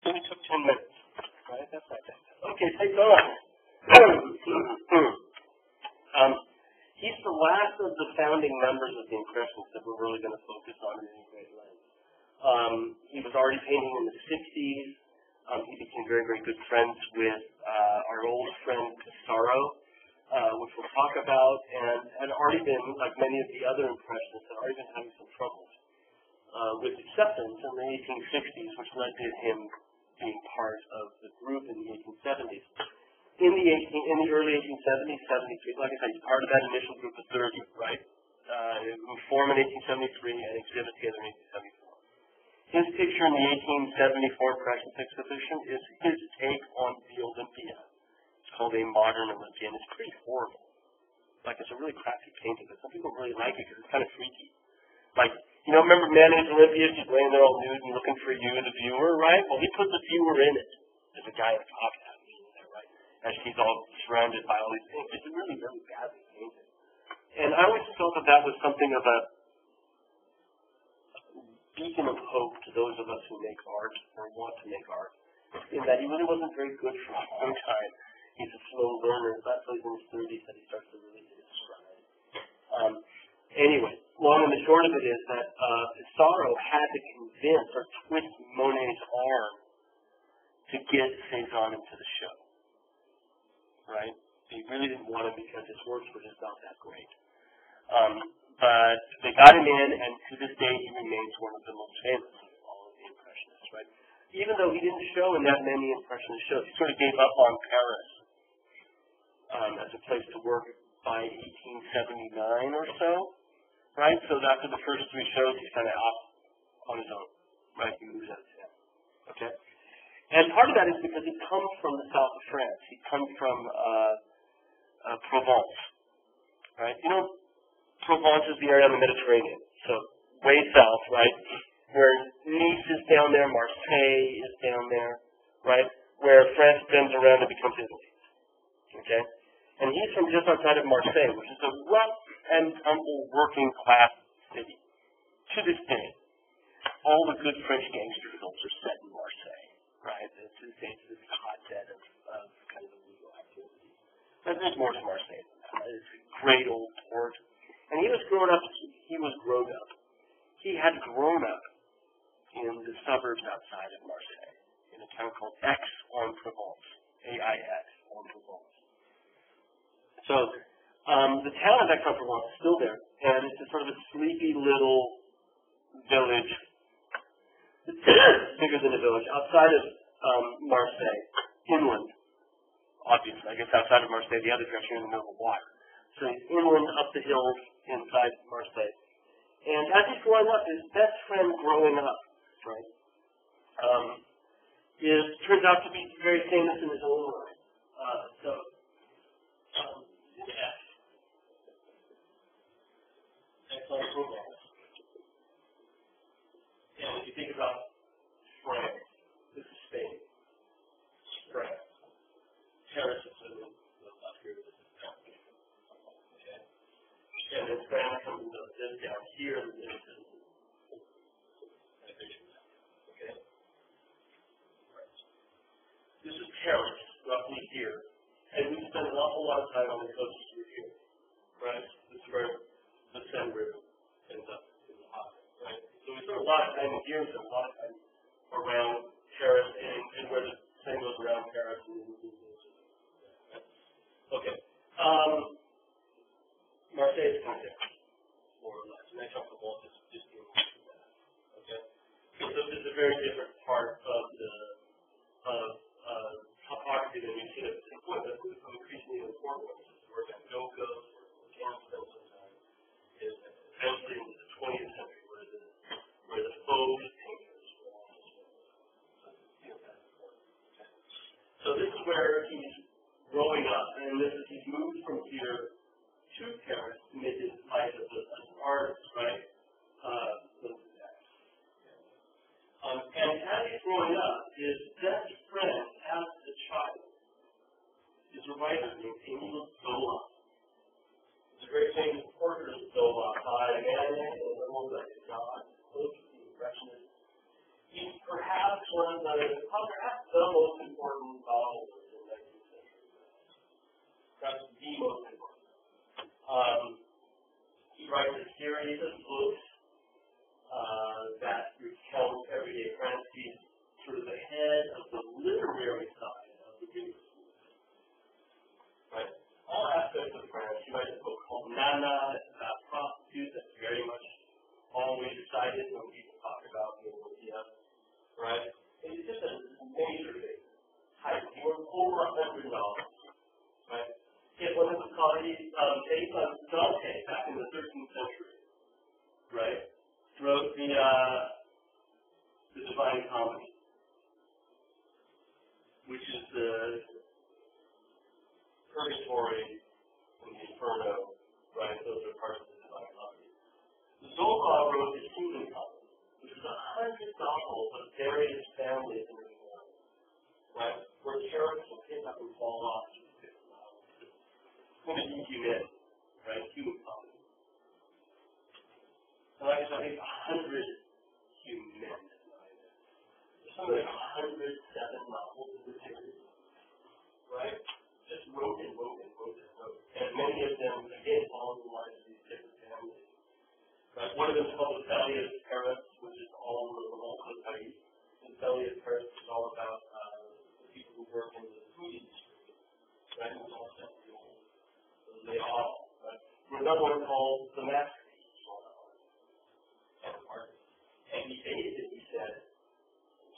only took 10 minutes. Right? That's not that bad. Okay, take on. He's the last of the founding members of the Impressionists that we're really going to focus on in any great length. He was already painting in the 60s. He became very, very good friends with our old friend Pissarro, which we'll talk about, and had already been, like many of the other Impressionists, had already been having some troubles with acceptance in the 1860s, which led to him being part of the group in the 1870s. In the early 1870s, 73, like I said, he's part of that initial group of 30, right? Who form in 1873 and exhibit together in 1874. His picture in the 1874 Impressionist exhibition is his take on the Olympia. It's called A Modern Olympian. It's pretty horrible. Like, it's a really crappy painting, but some people really like it because it's kind of freaky. Like, you know, remember Manet's Olympia? She's laying there all nude and looking for you, the viewer, right? Well, he put the viewer in it. There's a guy at the top of that there, right? As she's all surrounded by all these things. It's really, really badly painted. And I always felt that that was something of a beacon of hope to those of us who make art or want to make art, in that he really wasn't very good for a long time. He's a slow learner. It's not until he's in his 30s that he starts to really hit his stride. Anyway, long and the short of it is that Pissarro had to convince or twist Monet's arm to get Cezanne into the show. Right? He really didn't want him because his works were just not that great. But they got him in, and to this day he remains one of the most famous of all of the Impressionists, right? Even though he didn't show in that many Impressionist shows, he sort of gave up on Paris as a place to work by 1879 or so, right? So after the first 3 shows, he's kind of off on his own, right? He moves out of town, okay? And part of that is because he comes from the south of France. He comes from Provence, right? You know, Provence is the area on the Mediterranean, so way south, right? Where Nice is down there, Marseille is down there, right? Where France bends around and becomes Italy, okay? And he's from just outside of Marseille, which is a rough and tumble working class city. To this day, all the good French gangster films are set in Marseille, right? It's this hotbed of kind of illegal activity. But there's more to Marseille than that. It's a great old port. And he was grown up. He had grown up in the suburbs outside of Marseille, in a town called Aix-en-Provence, Aix-en-Provence. So the town of Aix-en-Provence is still there, and it's a sort of a sleepy little village, bigger than a village, outside of Marseille, inland, obviously. I guess outside of Marseille, the other direction in the middle of water. So he's inland, up the hills, inside Marseille. And as he's growing up, his best friend growing up, right, turns out to be very famous in his own right. Aix-en-Provence. And if you think about France, this is Spain. France. Paris is in the left here. This is France. Okay. And then France comes this down here, and this is okay. This is Paris, roughly here. And we spend an awful lot of time on the coast through here. Right? This is where the Seine River ends up in the hot, right? So we spend a lot of time here, and a lot of time around Paris, and where the Seine goes around Paris. Okay. Marseille is kind of different, more or less. And Aix-en-Provence is just doing that. Okay. So this is a very different part of the topography than we see at this point. But it's increasingly important ones. Where Van Gogh goes, where Cannes spends some time, is eventually into the 20th century, where the faux painters were also that's important. Okay. So this is where he's growing up, and he's moved from here to Paris to make his life as an artist, right? And as he's growing up, his best friend as a child is a writer named Émile Zola. It's a very famous portrait of Zola by a man named Émile Zola, close to the Impressionist. He's perhaps one of the, literary side of the universe. Right? All aspects of France. She writes a book called Nana. It's about prostitutes. That's very much always cited when people talk about the idea. Right? It's just a major thing. It's worth over 100 novels. Right? It was a comedy based on Dante back in the 13th century. Right? Wrote the Divine Comedy, which is the Purgatory and the Inferno, right? Those are parts of the Divine Comedy. Zola wrote the Human Comedy, which is 100 novels of various families in the world, right? Where characters will pick up and fall off to the fifth level. What is human, right? Human Comedy. And like I said, I think 100 human. Something like 107 novels in the series, right? Just wrote and wrote and wrote and wrote. And many of them, again, follow the lines of these different families. Right? One of them is called The Belly of Paris, which is all of the whole country. The Belly of Paris is all about the people who work in the food industry. Right? It's all set to lay off. Right? Another one called The Masterpiece. And he said,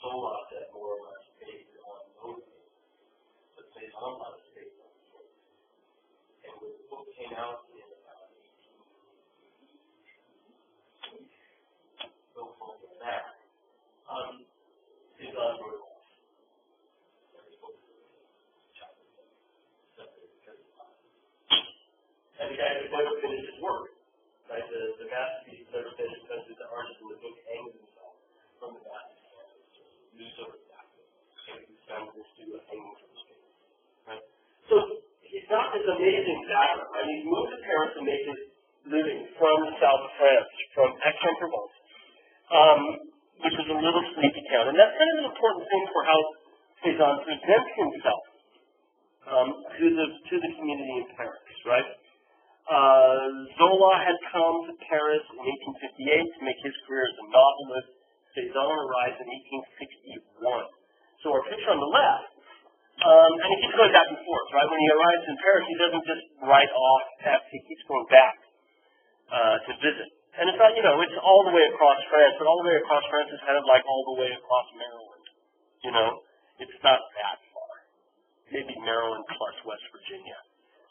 Zola said more or less based on those things, but based on a lot of based on things. And when the book came out in about 18, so forth with that, his wrote off. And the guy who never finished his work, right? The masterpiece never finished because the artist in the book hangs himself from the masterpiece. Right? So he's got this amazing background. Right? He's moved to Paris to make his living from the south of France, from Aix-en-Provence, which is a little sleepy town. And that's kind of an important thing for how Cézanne presents himself to the community in Paris. Right? Zola had come to Paris in 1858 to make his career as a novelist. Cézanne arrives in 1861. So our picture on the left, and he keeps going back and forth, right? When he arrives in Paris, he doesn't just write off text, he keeps going back to visit. And it's not, it's all the way across France, but all the way across France is kind of like all the way across Maryland. It's not that far. Maybe Maryland plus West Virginia.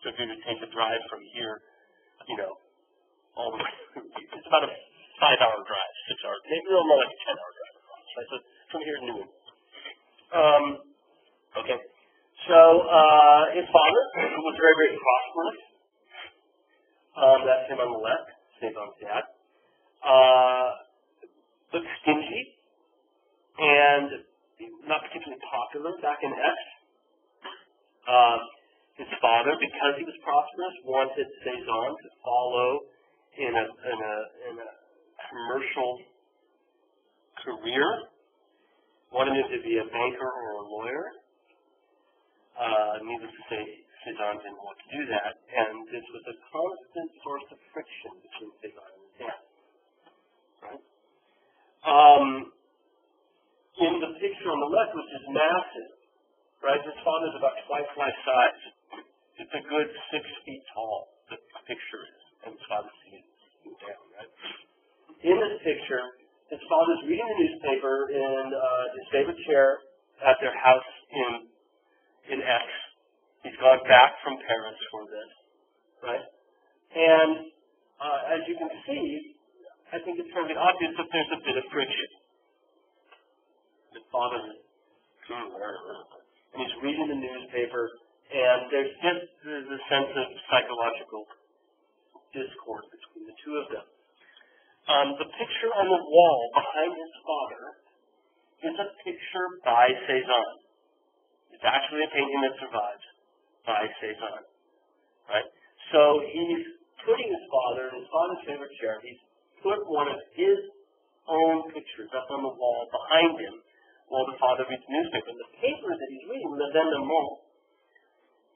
So if you were to take a drive from here, all the way, it's about a 5-hour drive, 6 hours, maybe a little more like a 10-hour drive across, right? So from here to New England. Okay. So his father was very, very prosperous. That's him on the left, Cézanne's dad. But stingy and not particularly popular back in Aix. His father, because he was prosperous, wanted Cézanne to follow in a commercial career, wanted him to be a banker or a lawyer. Needless to say, Cézanne didn't want to do that, and this was a constant source of friction between Cézanne and his dad. Right? In the picture on the left, which is massive, right? His father's about twice life size. It's a good 6 feet tall. The picture is, and his father's sitting down, right? In this picture, his father's reading the newspaper in his favorite chair at their house in Aix. He's gone back from Paris for this, right? And as you can see, I think it's fairly obvious that there's a bit of friction. The father is and he's reading the newspaper, and there's a sense of psychological discord between the two of them. The picture on the wall behind his father is a picture by Cézanne. It's actually a painting that survives by Cézanne. Right? So he's putting his father in his father's favorite chair. He's put one of his own pictures up on the wall behind him while the father reads the newspaper. The paper that he's reading, Le Vendément,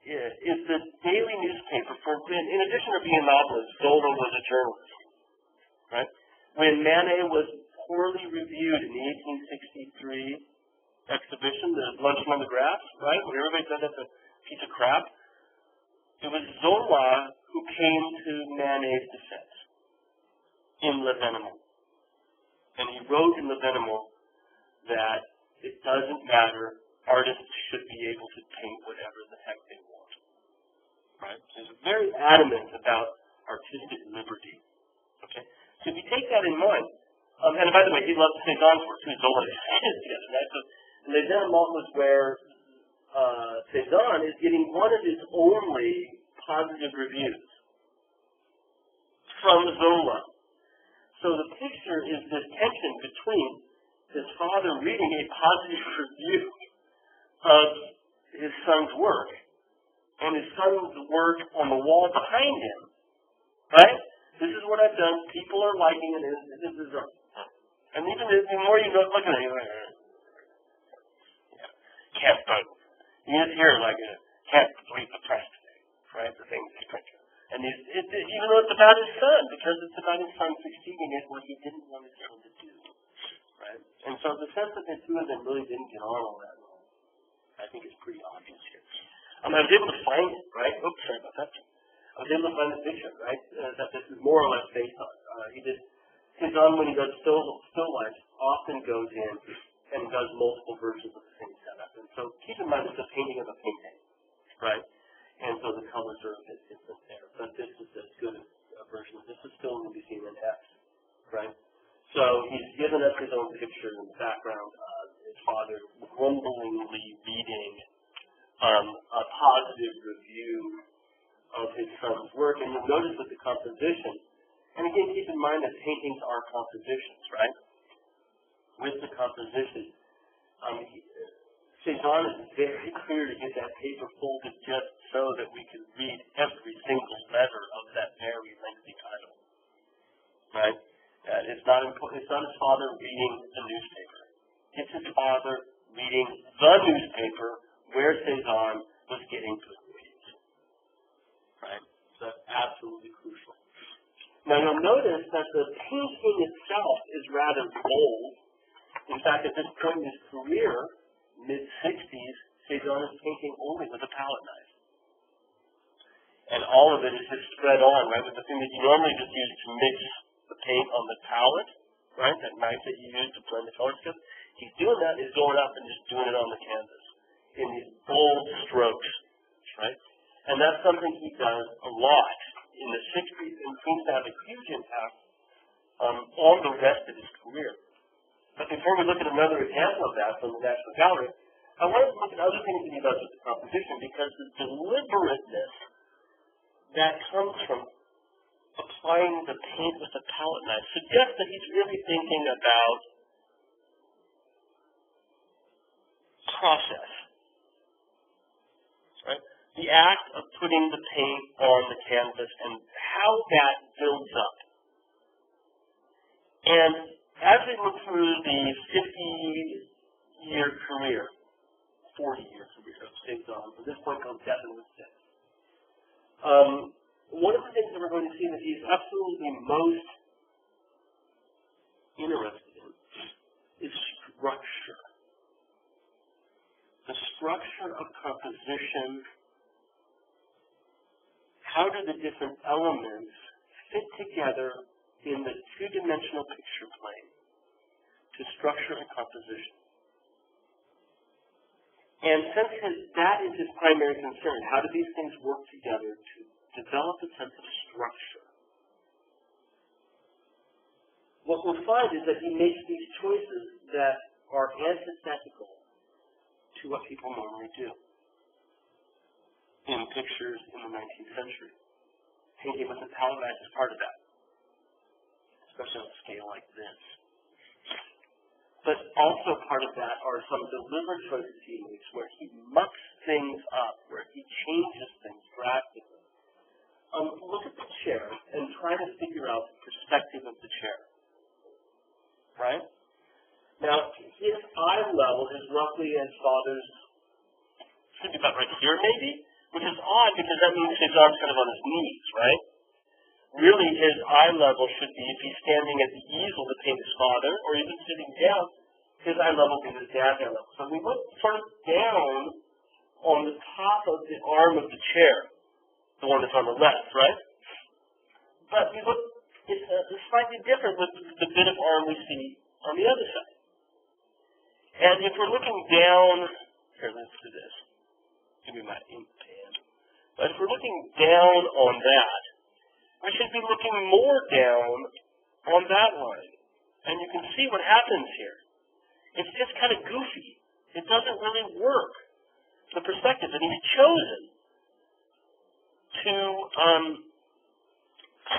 is the daily newspaper for, in addition to being a novelist, Zola was a journalist. Right? When Manet was poorly reviewed in the 1863 exhibition composition, the luncheon on the grass, right? When everybody said that's a piece of crap. It was Zola who came to Manet's defense in Le Venements. And he wrote in Le Venements that it doesn't matter, artists should be able to paint whatever the heck they want. Right? So he's very adamant about artistic liberty. Okay? So if you take that in mind, and by the way, he loved Cézanne's work too. Zola is together, right? So Les Venements was where Cézanne is getting one of his only positive reviews from Zola. So the picture is this tension between his father reading a positive review of his son's work and his son's work on the wall behind him. Right? This is what I've done. People are liking it. This is and even the more you look at it, you're like, can't believe. You just hear like, can't believe the press today, right? The things he printed. And even though it's about his son, because it's about his son succeeding at what he didn't want his son to do, right? And so the sense that the two of them really didn't get on all that well, I think is pretty obvious here. I was able to find it, right? Oops, sorry about that. I was able to find the picture, right? That this is more or less based on. Cézanne, when he does still life, often goes in and does multiple versions of the same setup. And so keep in mind it's a painting of a painting, right? And so the colors are a bit different there. But this is as good a version. This is still going to be seen in X, right? So he's given us his own picture in the background of his father grumblingly reading a positive review of his son's work. And you'll notice that the composition, and again, keep in mind that paintings are compositions, right? With the composition, Cézanne is very clear to get that paper folded just so that we can read every single letter of that very lengthy title, right? It's not his father reading the newspaper. It's his father reading the newspaper where Cézanne was getting good grades, right? So that's absolutely crucial. Now you'll notice that the painting itself is rather bold. In fact, at this point in his career, mid-60s, Cézanne is painting only with a palette knife. And all of it is just spread on, right, with the thing that you normally just use to mix the paint on the palette, right, that knife that you use to blend the colors together. He's doing that, he's going up and just doing it on the canvas in these bold strokes, right? And that's something he does a lot in the 60s and seems to have a huge impact on the rest of his career. But before we look at another example of that from the National Gallery, I wanted to look at other things that he does with the composition, because the deliberateness that comes from applying the paint with a palette knife suggests that he's really thinking about process, right? The act of putting the paint on the canvas and how that builds up. And as we look through the 50-year career, 40-year career of Cézanne, at this point goes definitely 6. One of the things that we're going to see that he's absolutely most interested in is structure. The structure of composition. How do the different elements fit together in the two-dimensional picture plane to structure a composition? And since that is his primary concern, how do these things work together to develop a sense of structure? What we'll find is that he makes these choices that are antithetical to what people normally do in pictures in the 19th century. Painting with a palette knife is part of that, especially on a scale like this. But also part of that are some deliberate choices he makes where he mucks things up, where he changes things drastically. Look at the chair and try to figure out the perspective of the chair. Right? Now, his eye level is roughly his father's, should be about right here maybe, which is odd because that means his arm's kind of on his knees, right? Really, his eye level should be, if he's standing at the easel to paint his father, or even sitting down, his eye level to his dad's eye level. So we look sort of down on the top of the arm of the chair, the one that's on the left, right? But we look, it's slightly different with the bit of arm we see on the other side. And if we're looking down, here, let's do this. Give me my ink pen. But if we're looking down on that, we should be looking more down on that line. And you can see what happens here. It's just kind of goofy. It doesn't really work, the perspective. And he's chosen to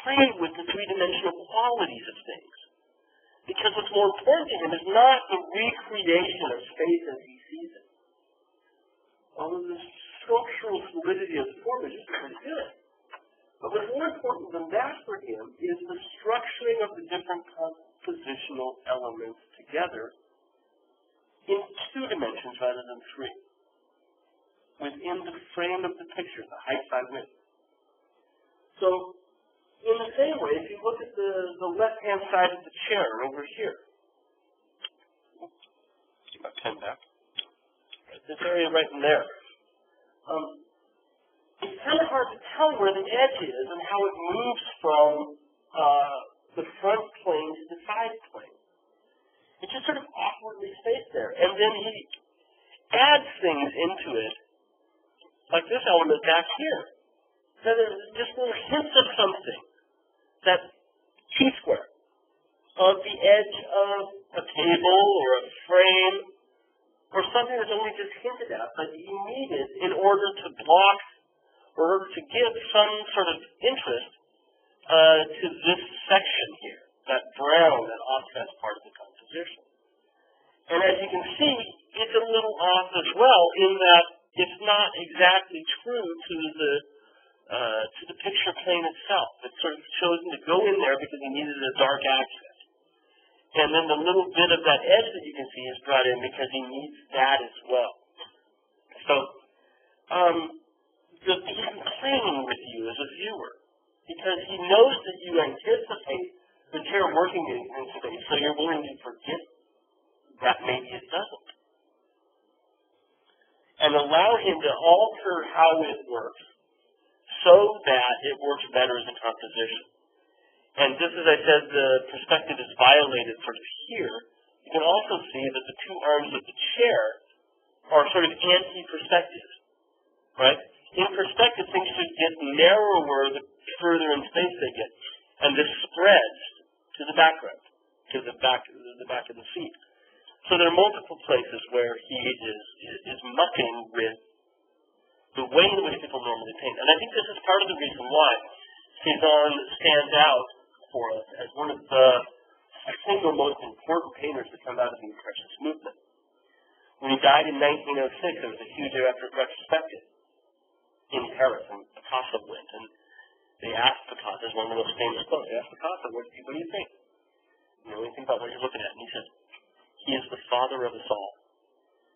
play with the three-dimensional qualities of things. Because what's more important to him is not the recreation of space as he sees it. Although the structural fluidity of the form is just pretty good. But what's more important than that for him is the structuring of the different compositional elements together in 2 dimensions rather than 3, within the frame of the picture, the height by width. So, in the same way, if you look at the left-hand side of the chair over here, get my pen back, this area right in there, it's kind of hard to tell where the edge is and how it moves from the front plane to the side plane. It's just sort of awkwardly spaced there. And then he adds things into it, like this element back here. So there's just little hints of something. That T-square of the edge of a table or a frame or something that's only just hinted at, but you need it in order to block or to give some sort of interest to this section here, that brown, that offset part of the composition. And as you can see, it's a little off as well in that it's not exactly true to the picture plane itself. It's sort of chosen to go in there because he needed a dark accent. And then the little bit of that edge that you can see is brought in because he needs that as well. So, he's playing with you as a viewer because he knows that you anticipate the chair working in space, so you're willing to forget that maybe it doesn't. And allow him to alter how it works so that it works better as a composition. And just as I said, the perspective is violated sort of here. You can also see that the 2 arms of the chair are sort of anti-perspective, right? In perspective, things should get narrower the further in space they get. And this spreads to the background, to the back of the seat. So there are multiple places where he is mucking with the way in which people normally paint. And I think this is part of the reason why Cezanne stands out for us as one of the single most important painters to come out of the Impressionist movement. When he died in 1906, there was a huge retrospective in Paris, and Picasso went, and they asked Picasso, this is one of the most famous quotes, they asked Picasso, what do you think? You know, what do you think about what you're looking at? And he said, he is the father of us all.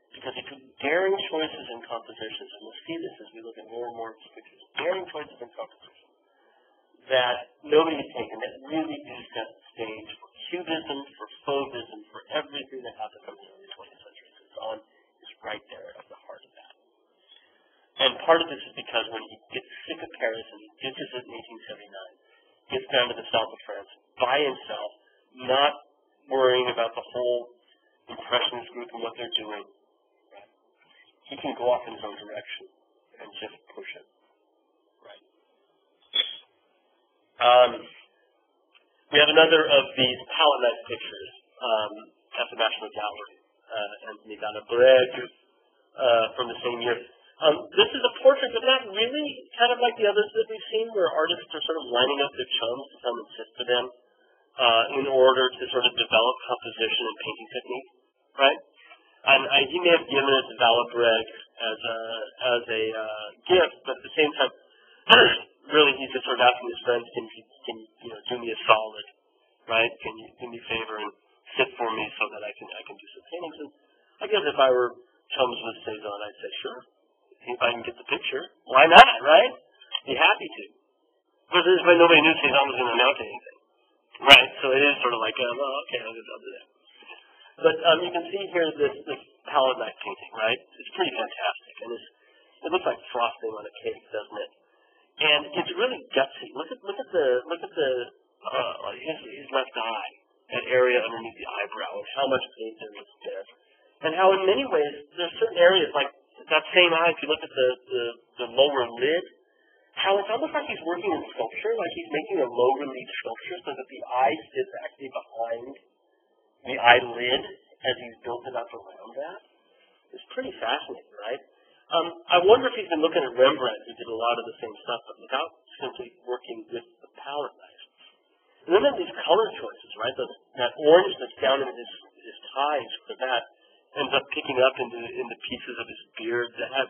Because he took daring choices in compositions, and we'll see this as we look at more and more of his pictures, daring choices in composition that nobody has taken, that really do set the stage for cubism, for fauvism, for everything that happened from the early 20th century. Cezanne is right there at the heart of that. And part of this is because when he gets sick of Paris and he ditches it in 1879, gets down to the south of France by himself, not worrying about the whole Impressionist group and what they're doing, he can go off in his own direction and just push it. Right. We have another of these palette pictures at the National Gallery, Anthony Dalabrègue, from the same year. This is a portrait, but not really kind of like the others that we've seen, where artists are sort of lining up their chums to come and sit for them in order to sort of develop composition and painting technique, right? And he may have given it to Dalabrègue as a gift, but at the same time, really he's just sort of asking his friends, can you do me a solid, right? Can you do me a favor and sit for me so that I can do some paintings? And I guess if I were chums with Cezanne, I'd say, sure, if I can get the picture, why not, right? Be happy to. But nobody knew Cezanne was going to mount anything, right? So it is sort of like, well, okay, I'll do that. But you can see here this palette knife painting, right? It's pretty fantastic, and it looks like frosting on a cake, doesn't it? And it's really gutsy. Look at his left eye, that area underneath the eyebrow, and how much paint there is there, and how in many ways there's certain areas like that same eye. If you look at the lower lid, how it's almost like he's working in sculpture, like he's making a low relief sculpture so that the eye sits actually behind the eyelid as he's built it up around that. It's pretty fascinating, right? I wonder if he's been looking at Rembrandt, who did a lot of the same stuff, but without simply working with the palette knife. And then there's these color choices, right? That orange that's down in his tie, for that, ends up picking up into pieces of his beard that has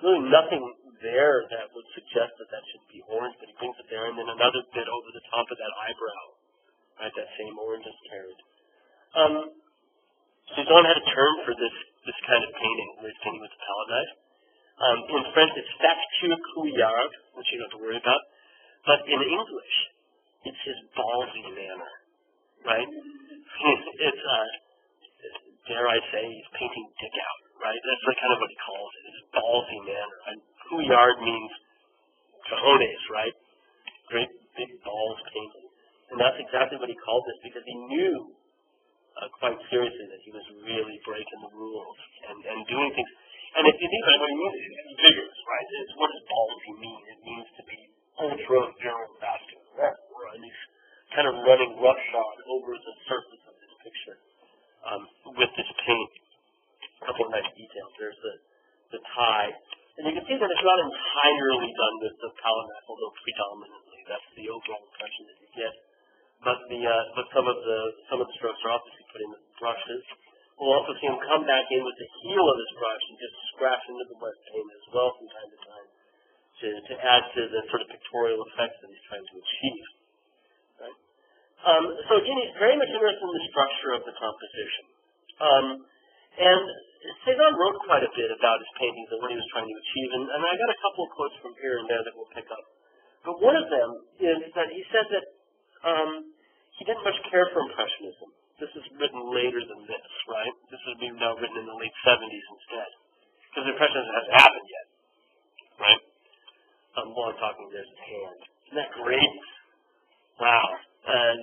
really nothing there that would suggest that should be orange, but he brings it there, and then another bit over the top of that eyebrow, right? That same orange is carried. Cezanne had a term for this kind of painting, where he's painting with the palette knife. In French, it's facture couillard, which you don't have to worry about. But in English, it's his ballsy manner, right? It's dare I say, he's painting dick out, right? That's like kind of what he calls it, his ballsy manner. And couillard means cojones, right? Great big balls painting. And that's exactly what he called this, because he knew quite seriously that he was really breaking the rules and doing things. And if you think about what he means, it's vigorous, right? It's what does ballsy mean? It means to be ultra-vascular, and he's kind of running roughshod over the surface of this picture with this paint. A couple of nice details. There's the tie. And you can see that it's not entirely done with the palette knife, although predominantly. That's the overall impression that you get. But some of the strokes are obviously put in with brushes. We'll also see him come back in with the heel of his brush and just scratch into the wet paint as well from time to time to add to the sort of pictorial effects that he's trying to achieve. Right? So again, he's very much interested in the structure of the composition. And Cezanne wrote quite a bit about his paintings and what he was trying to achieve, and I got a couple of quotes from here and there that we'll pick up. But one of them is that he said that he didn't much care for Impressionism. This is written later than this, right? This would be now written in the late 70s instead, because Impressionism hasn't happened yet, right? While I'm talking, there's his hand. Isn't that great? Wow. And,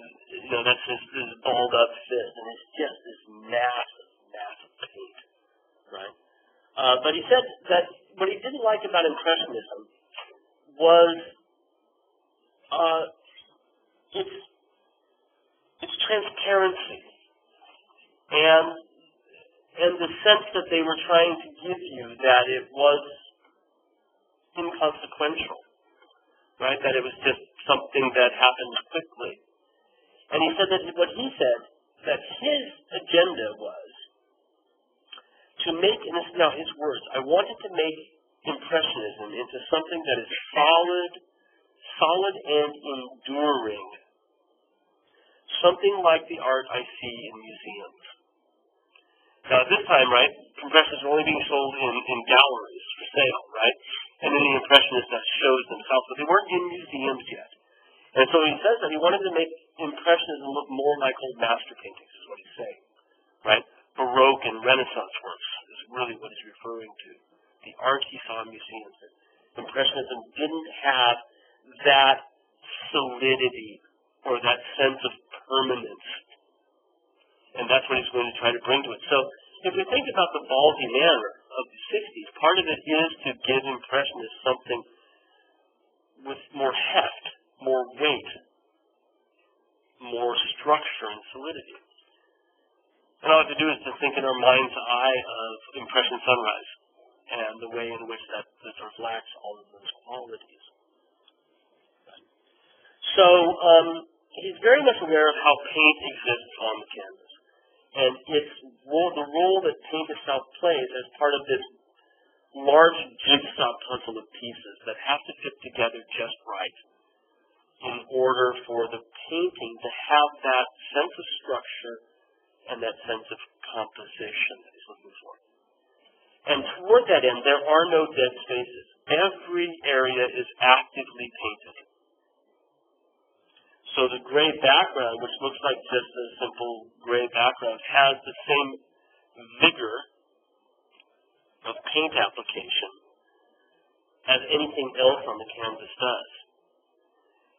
that's his balled up fist, and it's just this massive paint, right? But he said that what he didn't like about Impressionism was its transparency and the sense that they were trying to give you that it was inconsequential, right? That it was just something that happened quickly. And he said that that his agenda was to make, and this is now his words, I wanted to make Impressionism into something that is solid and enduring. Something like the art I see in museums. Now, at this time, right, Impressionists were only being sold in galleries for sale, right? And then the Impressionists that shows themselves, but they weren't in museums yet. And so he says that he wanted to make Impressionism look more like old master paintings, is what he's saying, right? Baroque and Renaissance works is really what he's referring to. The art he saw in museums. Impressionism didn't have that solidity or that sense of permanence. And that's what he's going to try to bring to it. So if we think about the ballsy manner of the 60s, part of it is to give Impressionists something with more heft, more weight, more structure and solidity. And all we have to do is to think in our mind's eye of Impression Sunrise and the way in which that sort of lacks all of those qualities. So he's very much aware of how paint exists on the canvas. And it's the role that paint itself plays as part of this large jigsaw puzzle of pieces that have to fit together just right in order for the painting to have that sense of structure and that sense of composition that he's looking for. And toward that end, there are no dead spaces. Every area is actively painted. So So the gray background, which looks like just a simple gray background, has the same vigor of paint application as anything else on the canvas does.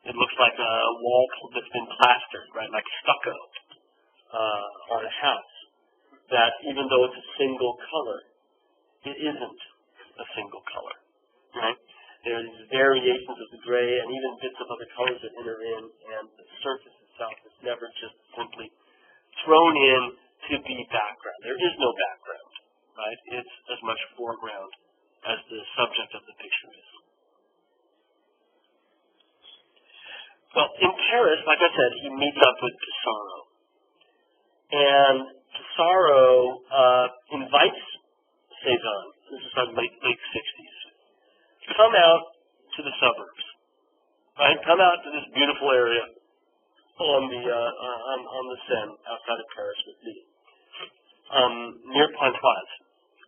It looks like a wall that's been plastered, right, like stucco on a house, that even though it's a single color, it isn't a single color, right? There are these variations of the gray and even bits of other colors that enter in, and the surface itself is never just simply thrown in to be background. There is no background, right? It's as much foreground as the subject of the picture is. Well, in Paris, like I said, he meets up with Pissarro. And Pissarro invites Cezanne, this is like late 60s, to come out to the suburbs, right? Come out to this beautiful area on the Seine outside of Paris with me, near Pontoise,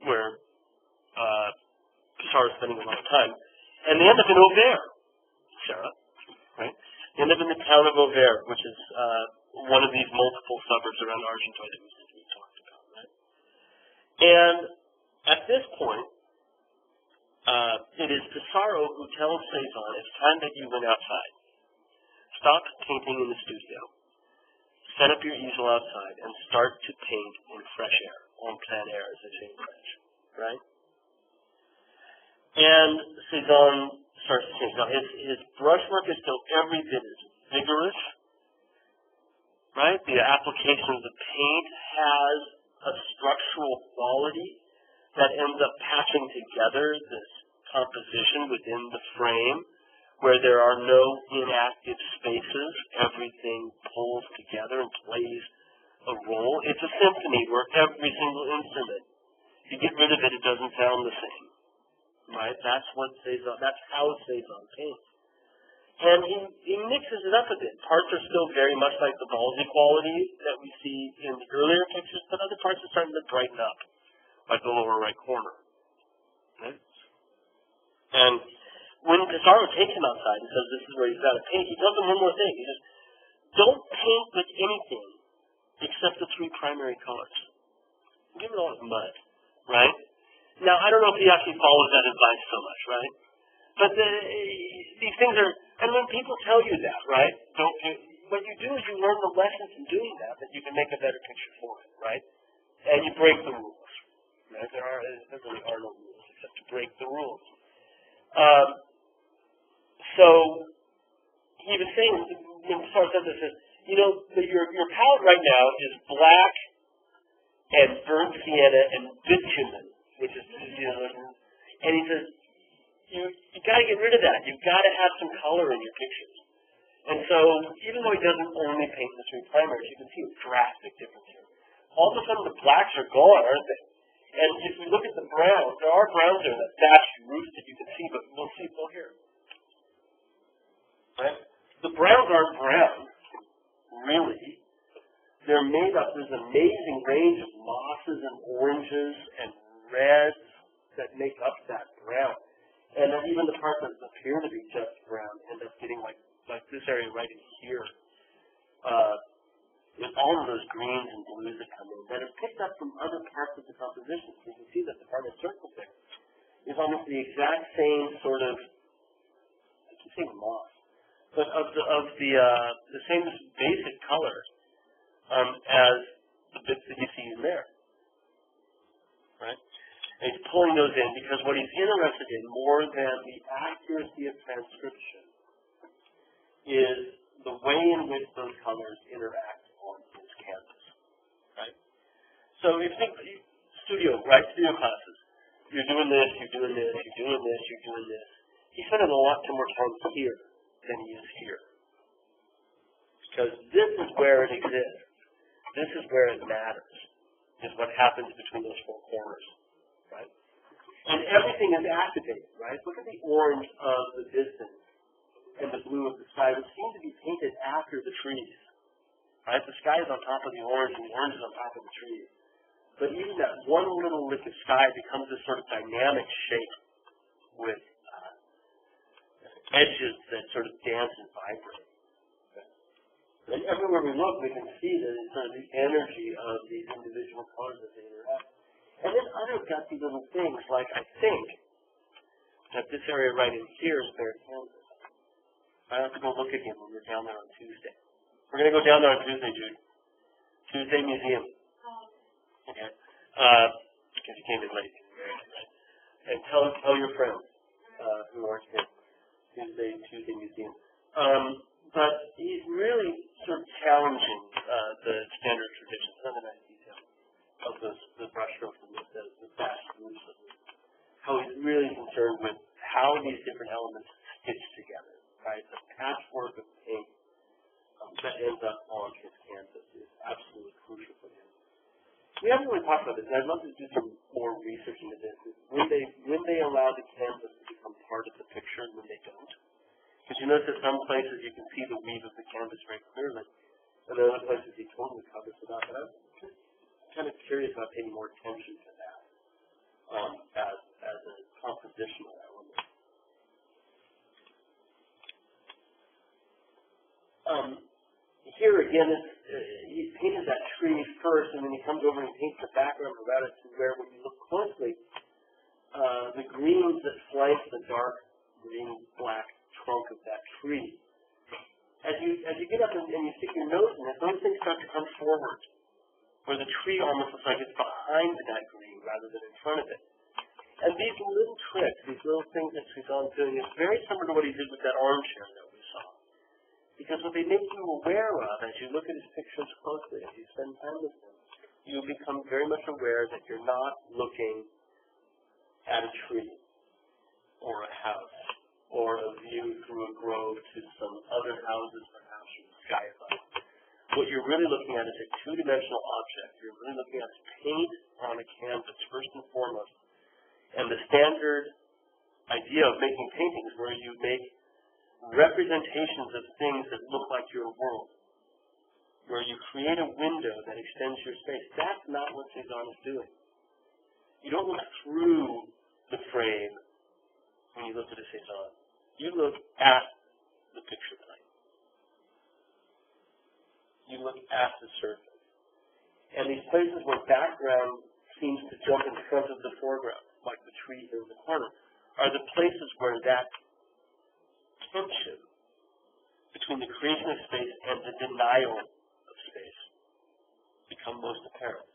where Pissarro is spending a lot of time. And they end up in Auvers, Sarah, right? They end up in the town of Auvers, which is one of these multiple suburbs around Argenteuil that we talked about, right? And at this point, it is Pissarro who tells Cezanne, it's time that you went outside. Stop painting in the studio. Set up your easel outside and start to paint in fresh air, en plein air, as they say in French, right? And Cezanne starts to change. Now, his brushwork is still every bit as vigorous, right? The application of the paint has a structural quality that ends up patching together this composition within the frame, where there are no inactive spaces. Everything pulls together and plays a role. It's a symphony where every single instrument, if you get rid of it, it doesn't sound the same, right? That's how Cezanne paints. And he mixes it up a bit. Parts are still very much like the Balzi quality that we see in the earlier pictures, but other parts are starting to brighten up, like the lower right corner. Right? And when Pissarro takes him outside and says this is where he's got to paint, he tells him one more thing. He says, don't paint with anything except the three primary colors. Give it all mud, right? Now, I don't know if he actually follows that advice so much, right? But these things are, and when people tell you that, right, what you do is you learn the lessons in doing that you can make a better picture for it, right? And you break the rules. Right? There really are no rules except to break the rules. So he was saying, when Pissarro said this, you know, your palette right now is black and burnt sienna and bitumen, which is, you know, and he says, you got to get rid of that. You've got to have some color in your pictures. And so, even though he doesn't only paint the three primaries, you can see a drastic difference here. All of a sudden, the blacks are gone, aren't they? And if we look at the browns, there are browns there, that thatched roof that you can see, but we'll see it here. Right? The browns aren't brown, really. They're made up, there's an amazing range of mosses and oranges and reds that make up that brown. And then even the parts that appear to be just brown end up getting like this area right in here. With all of those greens and blues that come in that are picked up from other parts of the composition. So you can see that the part of the circle there is almost the exact same sort of, I keep saying moss, but of the same basic color as the bits that you see in there. Right? And he's pulling those in because what he's interested in more than the accuracy of transcription is the way in which those colors interact on his canvas. Right? So if you think studio classes, you're doing this, you're doing this, you're doing this, you're doing this. He's spending a lot more time here than he is here. Because this is where it exists. This is where it matters, is what happens between those four corners. Right? And everything is activated, right? Look at the orange of the distance and the blue of the sky, which seem to be painted after the trees. Right? The sky is on top of the orange, and the orange is on top of the trees. But even that one little lick of sky becomes this sort of dynamic shape with edges that sort of dance and vibrate. And everywhere we look, we can see that it's sort of the energy of these individual colors as they interact. And then other gutsy little things, like I think that this area right in here is bare canvas. I have to go look again when we're down there on Tuesday. We're going to go down there on Tuesday, Jude. Tuesday Museum. Okay. Because you came in late. And tell your friends who aren't here. Tuesday Museum. But he's really sort of challenging the standard tradition. Some of the nice details of the brushstrokes and the fast moves of it. How he's really concerned with how these different elements stitch together. Right? The patchwork of paint that ends up on his canvas is absolutely crucial for him. We haven't really talked about this, and I'd love to do some more research into this. When they allow the canvas to become part of the picture and when they don't. Because you notice at some places you can see the weave of the canvas very clearly, and there are other places he totally covers it up. And I'm just kind of curious about paying more attention to that as a compositional element. Here again, he painted that tree first, and then he comes over and paints the background around it to where, when you look closely, the greens that flank the dark green-black trunk of that tree. As you get up and you stick your nose in it, those things start to come forward, where the tree almost looks like it's behind that green rather than in front of it. And these little tricks, these little things that Cezanne's doing, is very similar to what he did with that armchair that we saw. Because what they make you aware of as you look at his pictures closely, as you spend time with them, you become very much aware that you're not looking at a tree or a house or a view through a grove to some other houses perhaps from the sky above. What you're really looking at is a two-dimensional object. You're really looking at paint on a canvas, first and foremost. And the standard idea of making paintings where you make representations of things that look like your world, where you create a window that extends your space. That's not what Cezanne is doing. You don't look through the frame when you look at a Cezanne. You look at the picture plane. You look at the surface. And these places where background seems to jump in front of the foreground, like the tree here in the corner, are the places where that tension between the creation of space and the denial of space become most apparent.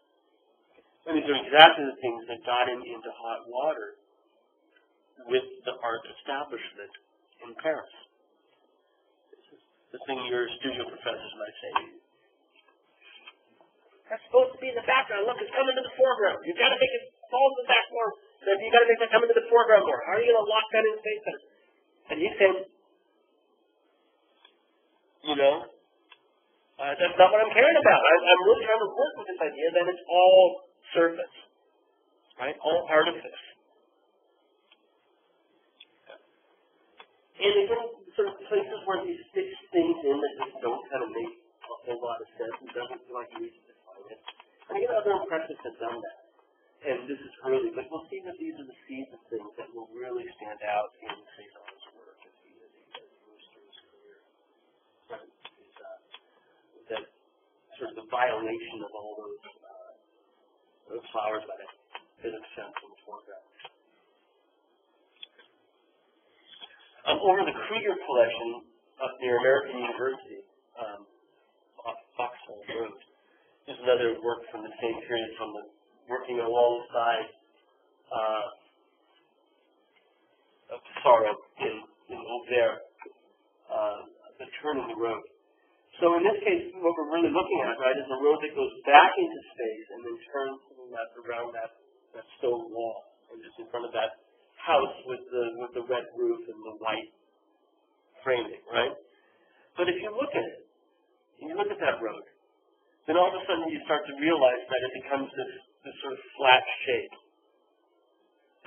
And these are exactly the things that got him into hot water with the art establishment in Paris. This is the thing your studio professors might say to you. That's supposed to be in the background. Look, it's coming to the foreground. You've got to make it fall to the back more. You've got to make that come into the foreground more. How are you going to lock that in space better? And he's saying, that's not what I'm caring about. I'm really trying to work with this idea that it's all surface, right? All artifice. And again, sort of places where he sticks things in that just don't kind of make a whole lot of sense and doesn't feel like he needs to define it. And again, other impressionists have done that. And this is early, but we'll see that these are the seeds of things that will really stand out in Cezanne's work as he moves through his career. Right? That sort of the violation of all those flowers by that physics sense in the foreground. Over the Krieger collection up near American University, off Foxhole Road, is another work from the same period, from the working alongside of Pissarro in Auvergne, the turn in the road. So in this case, what we're really looking at, right, is a road that goes back into space and then turns around that stone wall, and just in front of that house with the red roof and the white framing, right? But if you look at it, and you look at that road, then all of a sudden you start to realize that it becomes this sort of flat shape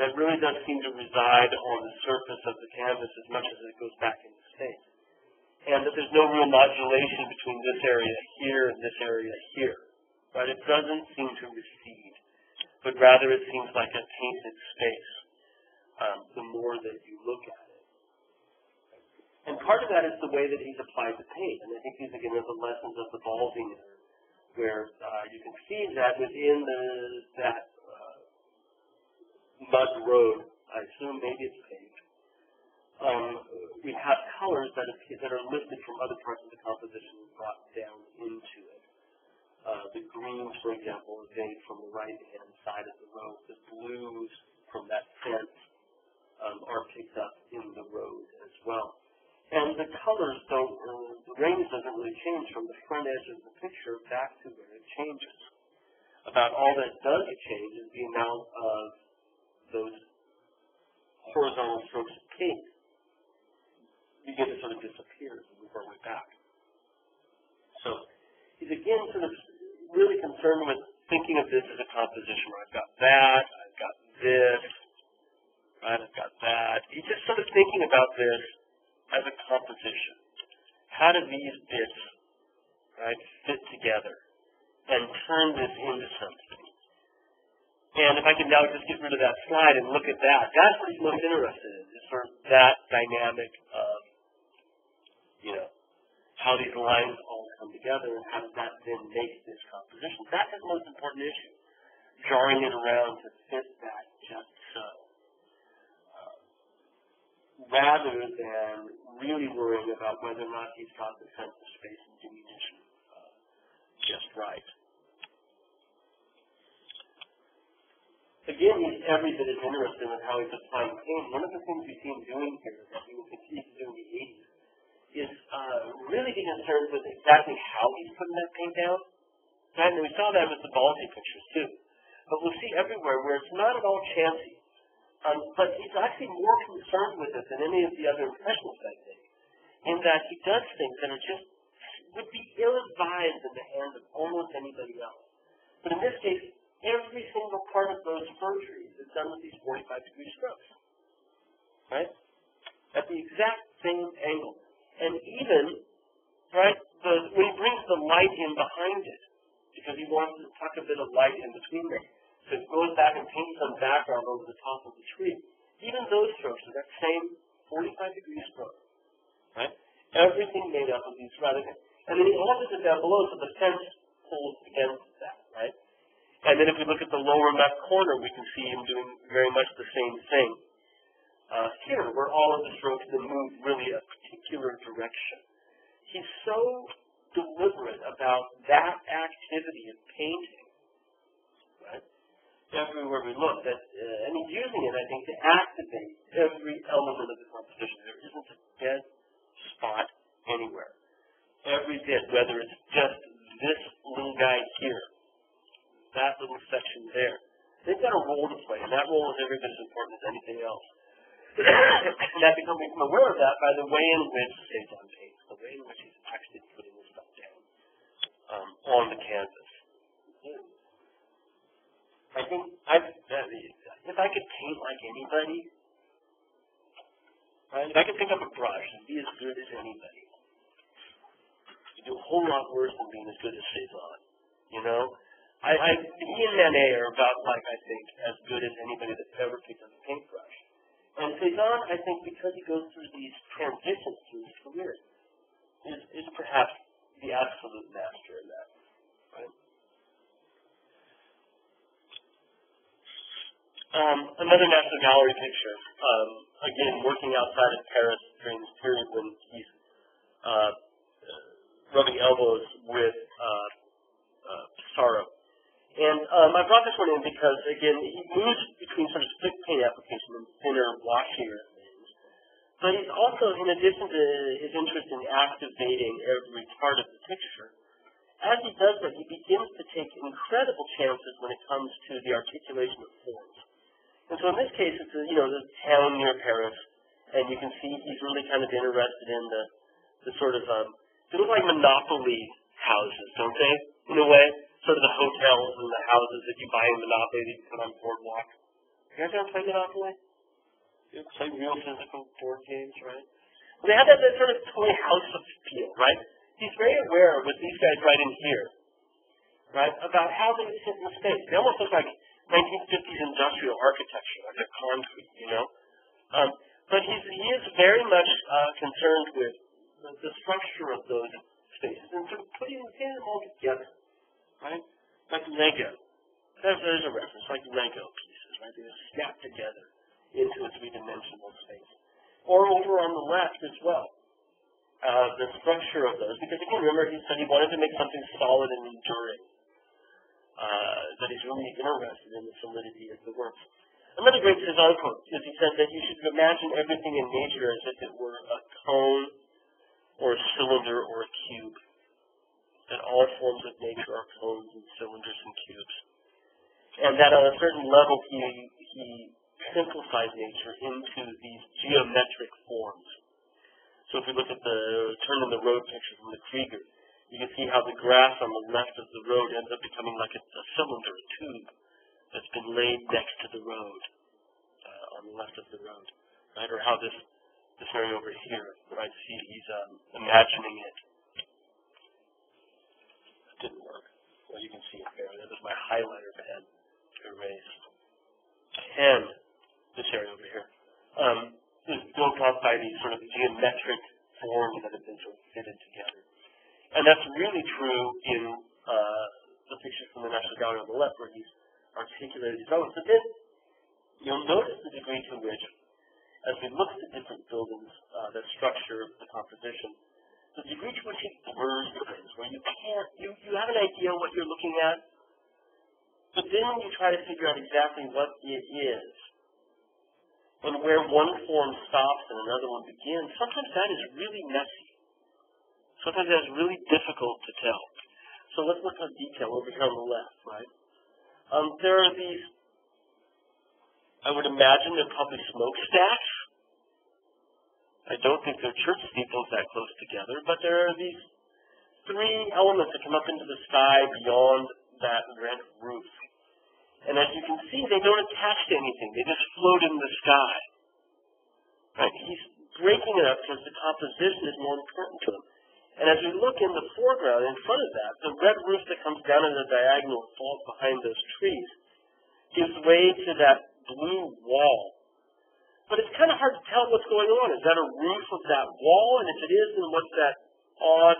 that really does seem to reside on the surface of the canvas as much as it goes back into space. And that there's no real modulation between this area here and this area here, right? It doesn't seem to recede, but rather it seems like a painted space the more that you look at it. And part of that is the way that he's applied the paint. And I think these, again, are the lessons of the Balding, where you can see that within that mud road, I assume maybe it's paved, we have colors that are lifted from other parts of the composition and brought down into it. The greens, for example, are made from the right-hand side of the road. The blues from that fence are picked up in the road as well. And the colors don't, the range doesn't really change from the front edge of the picture back to where it changes. About all that does change is the amount of those horizontal strokes of paint begin to sort of disappear as we move our way back. So he's again sort of really concerned with thinking of this as a composition where I've got that, I've got this, right, I've got that. He's just sort of thinking about this as a composition. How do these bits, right, fit together and turn this into something? And if I can now just get rid of that slide and look at that, that's what he's most interested in, is sort of that dynamic of, you know, how these lines all come together and how does that then make this composition. That's his most important issue, drawing it around to fit that just so. Rather than really worrying about whether or not he's got the sense of space and diminution just right. Again, he's every bit as interested in how he's applying paint. One of the things we see him doing here that we will continue to do in the 80s is really be concerned with exactly how he's putting that paint down. Right? And we saw that with the Balding pictures too. But we'll see everywhere where it's not at all chancy. But he's actually more concerned with it than any of the other impressionists, I think, in that he does things that are just would be ill-advised in the hands of almost anybody else. But in this case, every single part of those fir trees is done with these 45-degree strokes, right? At the exact same angle. And even, right, when he brings the light in behind it, because he wants to tuck a bit of light in between them, so it goes back and paints some background over the top of the tree. Even those strokes are that same 45-degree stroke, right? Everything made up of these rather than, and then he holds it down below so the fence pulls against that, right? And then if we look at the lower left corner, we can see him doing very much the same thing. Here, where all of the strokes then move really a particular direction. He's so deliberate about that activity of painting, right? Everywhere we look, that, and he's using it, I think, to activate every element of the composition. There isn't a dead spot anywhere. Every bit, whether it's just this little guy here, that little section there, they've got a role to play, and that role is every bit as important as anything else. And I become aware of that by the way in which Cezanne paints, the way in which he's actually putting this stuff down on the canvas. I think if I could paint like anybody, right, if I could pick up a brush and be as good as anybody, you do a whole lot worse than being as good as Cezanne. You know, he and Manet are about, like, I think, as good as anybody that's ever picked up a paintbrush. And Cezanne, I think, because he goes through these transitions through his career, is perhaps the absolute master in that. Right? Another National Gallery picture, again, working outside of Paris during this period when he's rubbing elbows with Pissarro. And I brought this one in because, again, he moves between sort of thick paint application and thinner, washier things. But he's also, in addition to his interest in activating every part of the picture, as he does that, he begins to take incredible chances when it comes to the articulation of forms. And so in this case, it's the town near Paris, and you can see he's really kind of interested in the sort of, they look like Monopoly houses, don't they, in a way? Sort of the hotels and the houses that you buy in Monopoly that you put on Boardwalk. You guys ever play Monopoly? You play real physical board games, right? Well, they have that sort of toy house feel, right? He's very aware with these guys right in here, right, about how they sit in the space. They almost look like 1950s industrial architecture, like they're concrete, you know? But he is very much concerned with the structure of those spaces and sort of putting them all together, right? Like Lego. There's a reference, like Lego pieces, right? They just snap together into a three-dimensional space. Or over on the left as well, the structure of those. Because again, remember he said he wanted to make something solid and enduring. That he's really interested in the solidity of the works. Another great Cezanne quote is he said that you should imagine everything in nature as if it were a cone or a cylinder or a cube. That all forms of nature are cones and cylinders and cubes. And that on a certain level he simplifies nature into these geometric forms. So if we look at the turn in the road picture from the Krieger, you can see how the grass on the left of the road ends up becoming like a cylinder, a tube, that's been laid next to the road, on the left of the road, right? Or how this area over here, right? See, he's imagining it. It didn't work. Well, you can see it there. That was my highlighter pen erased. And this area over here is built up by these sort of geometric forms that have been sort of fitted together. And that's really true in the picture from the National Gallery on the left, where he's articulated these elements. But then you'll notice the degree to which, as we look at the different buildings, the structure, the composition, the degree to which it blurs things, where you can't, you have an idea what you're looking at, but then when you try to figure out exactly what it is, and where one form stops and another one begins, sometimes that is really messy. Sometimes that's really difficult to tell. So let's look at detail over here on the left, right? There are these, I would imagine they're probably smokestacks. I don't think they're church steeples that close together, but there are these three elements that come up into the sky beyond that red roof. And as you can see, they don't attach to anything. They just float in the sky. Right? He's breaking it up because the composition is more important to him. And as we look in the foreground, in front of that, the red roof that comes down in a diagonal falls behind those trees gives way to that blue wall. But it's kind of hard to tell what's going on. Is that a roof of that wall? And if it is, then what's that odd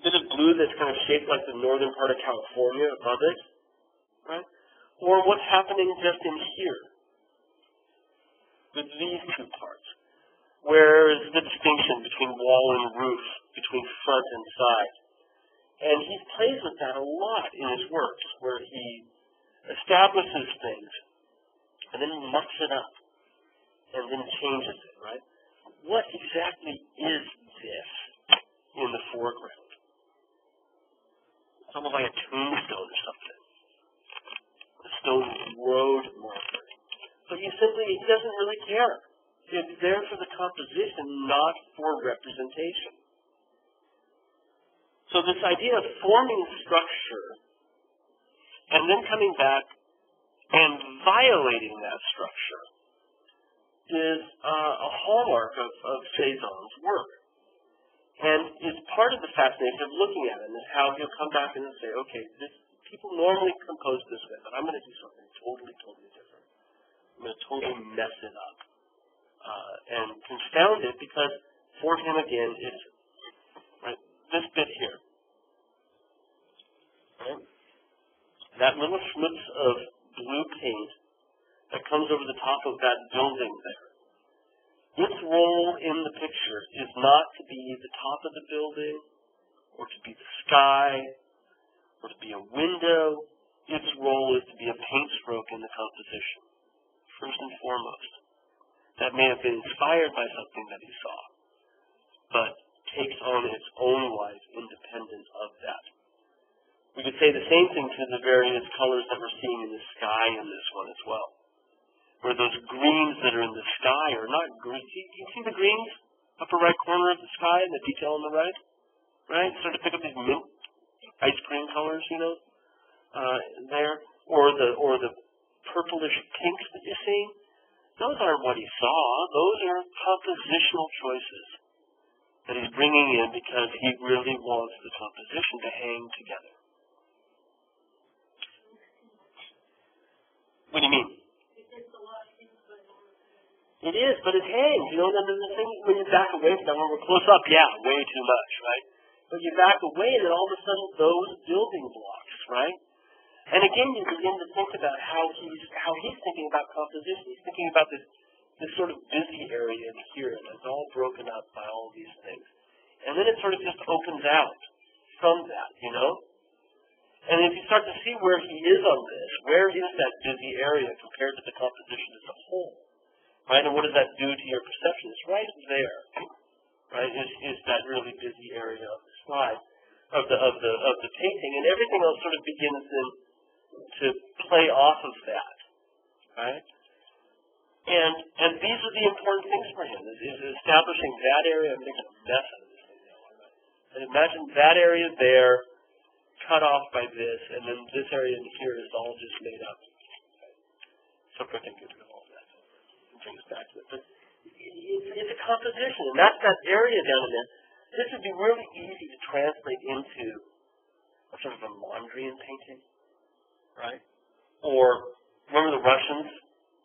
bit of blue that's kind of shaped like the northern part of California above it? Right? Or what's happening just in here with these two parts? Where is the distinction between wall and roof, between front and side? And he plays with that a lot in his works, where he establishes things, and then he mucks it up, and then changes it, right? What exactly is this in the foreground? It's almost like a tombstone or something. A stone road marker. But he doesn't really care. It's there for the composition, not for representation. So this idea of forming structure and then coming back and violating that structure is a hallmark of Cezanne's work. And is part of the fascination of looking at it, and how he'll come back and say, okay, people normally compose this way, but I'm going to do something totally different. I'm going to totally mess it up. And confound it, because for him again it's right, this bit here. Right? That little slips of blue paint that comes over the top of that building there. Its role in the picture is not to be the top of the building, or to be the sky, or to be a window. Its role is to be a paint stroke in the composition, first and foremost. That may have been inspired by something that he saw, but takes on its own life independent of that. We could say the same thing to the various colors that we're seeing in the sky in this one as well. Where those greens that are in the sky are not green. Can you see the greens? Upper right corner of the sky and the detail on the right? Right? Sort of pick up these mint ice cream colors, there. Or the purplish pinks that you're seeing. Those aren't what he saw. Those are compositional choices that he's bringing in because he really wants the composition to hang together. What do you mean? It is, but it hangs. You know, and then the thing when you back away from that, when we're close up, yeah, way too much, right? But you back away, and then all of a sudden those building blocks, right? And again, you begin to think about how he's thinking about composition. He's thinking about this sort of busy area here that's all broken up by all these things. And then it sort of just opens out from that, you know? And if you start to see where he is on this, where is that busy area compared to the composition as a whole? Right? And what does that do to your perception? It's right there. Right? Is that really busy area of the slide of the painting, and everything else sort of begins to play off of that. Right? And these are the important things for him, is establishing that area and making a mess of this thing now. Right? And imagine that area there cut off by this, and then this area in here is all just made up. Okay. So I think good with all that. Brings back to it. But it's a composition, and that's that area down in there. This would be really easy to translate into a sort of a Mondrian painting, right? Or remember the Russians,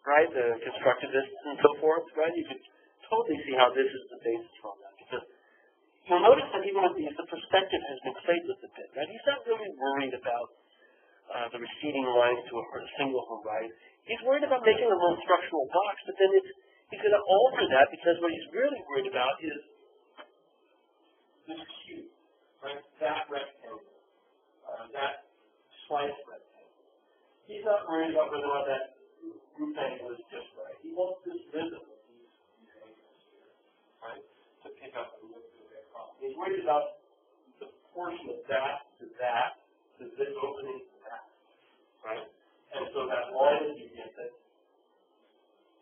right? The constructivists and so forth, right? You could totally see how this is the basis for that. Because you'll notice that even with these, the perspective has been played with a bit, right? He's not really worried about the receding lines to a single horizon. He's worried about making a little structural box, but then he's going to alter that because what he's really worried about is this cube, right? That rectangle, that slice rectangle. He's not worried about whether or not that group angle is just right. He wants this rhythm of these angles here, right? To pick up and look the way across. He's worried about the portion of that to this opening to that, right? And so that line that you get that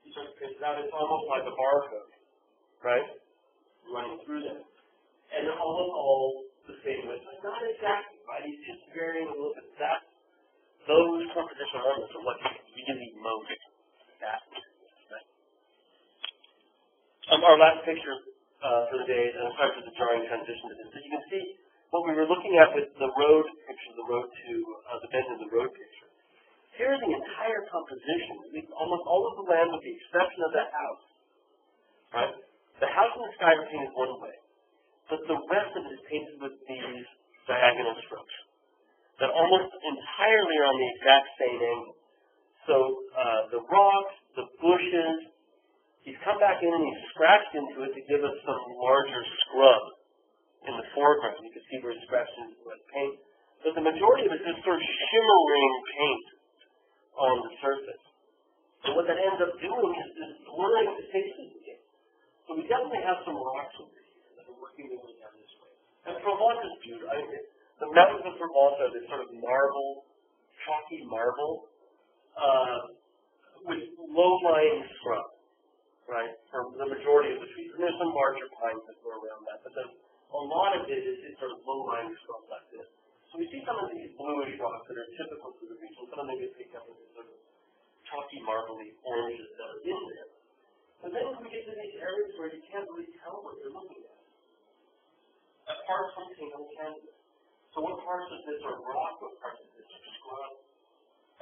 he sort of picks out, it's almost like a barcode, right? Running through them. And they're almost all the same width. But not exactly, right? He's just varying a little bit. Those compositional elements are what really most fascinating, right? Our last picture for the day, and sorry for the jarring transition to this, but you can see what we were looking at with the road picture, the road to the bend in the road picture. Here the entire composition, almost all of the land with the exception of that house, right? The house and the sky are painted one way, but the rest of it is painted with these diagonal strokes that almost entirely are on the exact same angle. So the rocks, the bushes, he's come back in and he's scratched into it to give us some larger scrub in the foreground. You can see where he scratched into the paint. But the majority of it is sort of shimmering paint on the surface. And what that ends up doing is this blurring the faces again. So we definitely have some rocks over here that are working their way down this way. And Provence is beautiful. I mean, the mountains of Provence are this sort of marble, chalky marble, with low-lying scrub, right, for the majority of the trees. And there's some larger pines that grow around that, but then a lot of it is sort of low-lying scrub like this. So we see some of these bluish rocks that are typical for the region. Some of them get picked up with sort of chalky, marbly oranges that are in there. But then we get to these areas where you can't really tell what you're looking at. Apart from single canvas. So what parts of this are rock, what parts of this are scrub?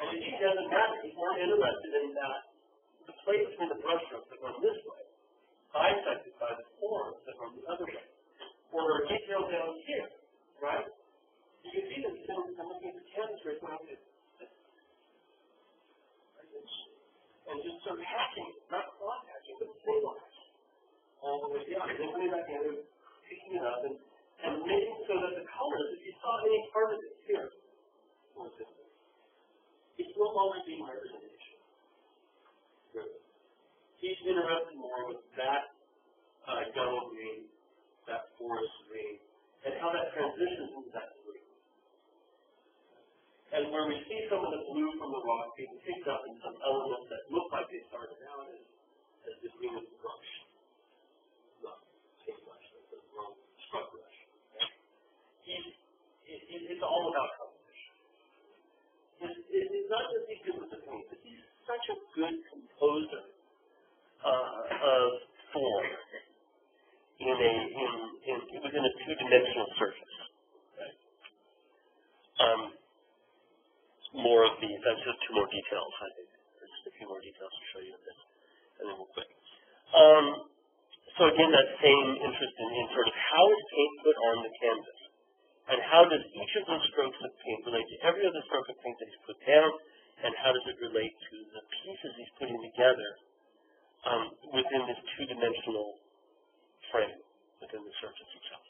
And it doesn't matter. He's more interested in that the place between the brushstrokes that run this way, bisected by the forms that run the other way. Or there are details down here, right? You can see them I'm looking at the canvas right now. And just sort of hacking, not cross hacking, but single hacking. All the way down. And then coming back in and picking it up and making so that the colors, if you saw any part of it here, it's no longer being representation. He's interested more with that yellow green, that forest green, and how that transitions into that blue. And where we see some of the blue from the rock being picked up in some elements that look like they started out as the green of the brush. Not paintbrush, but the scrub brush. It's all about composition. It's not just he's good with the paint, but he's such a good composer of form within a two-dimensional surface. Right? More of these. That's just two more details, I think. There's just a few more details to show you of this, and then we'll quit. So again, that same interest in sort of how is paint put on the canvas, and how does each of those strokes of paint relate to every other stroke of paint that he's put down, and how does it relate to the pieces he's putting together within this two-dimensional frame, within the surface itself.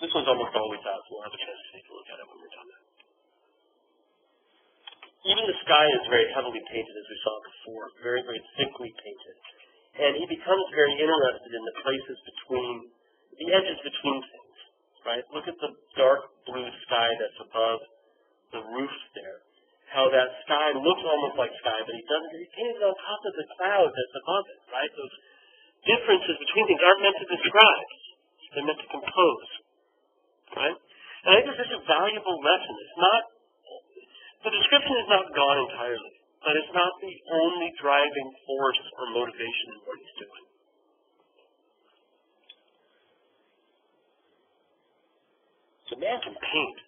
This one's almost always out, so we'll have a chance to take a look at it when we're done there. Even the sky is very heavily painted, as we saw before, very, very thickly painted. And he becomes very interested in the places between, the edges between things, right? Look at the dark blue sky that's above the roof there. How that sky looks almost like sky, but he painted it on top of the cloud that's above it, right? Those differences between things aren't meant to describe. They're meant to compose, right? And I think this is a valuable lesson. It's not, the description is not gone entirely, but it's not the only driving force or motivation in what he's doing. The man can paint,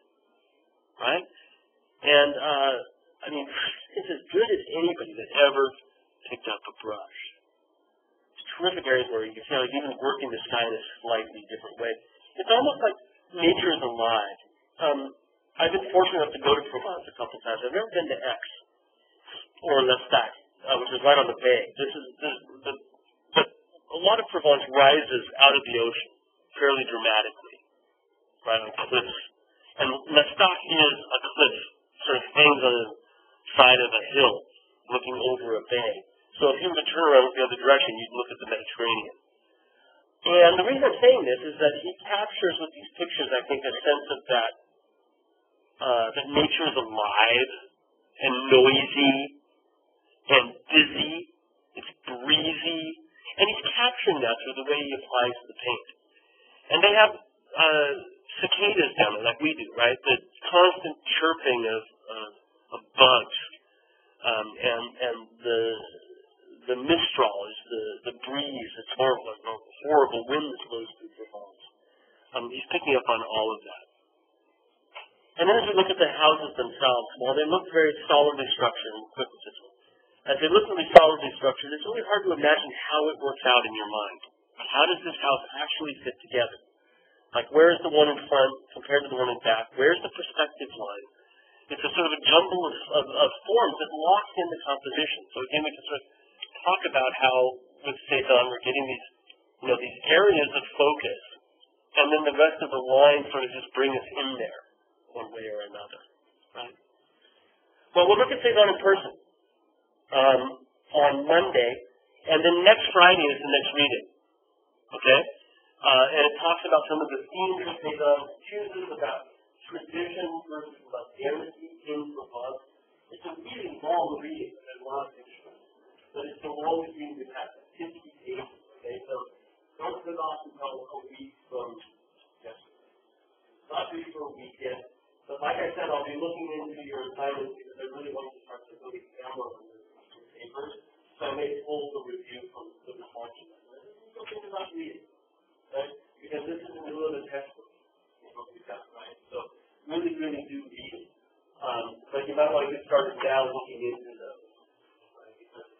right? And, I mean, it's as good as anybody that ever picked up a brush. It's terrific areas where you can see how he's even working the sky in a slightly different way. It's almost like nature is alive. I've been fortunate enough to go to Provence a couple times. I've never been to Aix or L'Estaque, which is right on the bay. But a lot of Provence rises out of the ocean fairly dramatically, right on cliffs. And L'Estaque is a cliff, sort of hangs on the side of a hill, looking over a bay. So if you were to turn around the other direction, you'd look at the Mediterranean. And the reason I'm saying this is that he captures with these pictures, I think, a sense of that nature is alive and noisy and busy. It's breezy. And he's capturing that through the way he applies the paint. And they have cicadas down there, like we do, right? The constant chirping of bugs. And the mistral is the breeze. It's horrible, a horrible wind that blows through Provence. He's picking up on all of that. And then as we look at the houses themselves, while they look very solidly structured and equipped with this one, as they look really solidly structured, it's really hard to imagine how it works out in your mind. How does this house actually fit together? Like, where is the one in front compared to the one in back? Where's the perspective line? It's a sort of a jumble of forms that locks in the composition. So again, we can sort of talk about how with Cézanne we're getting these, these areas of focus, and then the rest of the line sort of just bring us in there, one way or another, right? Well, we'll look at Cézanne in person on Monday, and then next Friday is the next reading, okay? And it talks about some of the themes that Cézanne chooses about tradition versus modernity in Provence. It's a really long reading, there's a lot of pictures, but it's the longest reading we've had, 50 pages, okay? So don't put it off until a week from yesterday. Not really for a week yet. But like I said, I'll be looking into your assignments because I really want to start to really download some papers. So I may pull the review from the reflection. Don't think about reading, right? Because this is in the middle of the textbook, what we've got, right? So really, really do read. But you might want to get started now looking into those, right? Because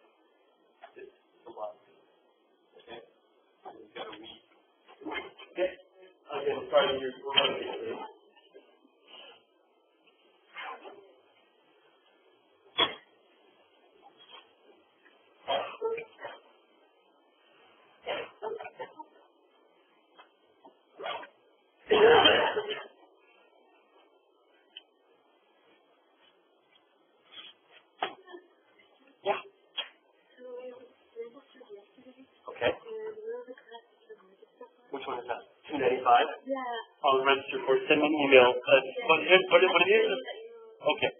it's a lot to do. Okay? So you've got to read. Okay? Again, starting your work. Yeah. Okay. Which one is that? 295? Yeah. I'll register for it. Send me an email. What it is? Okay.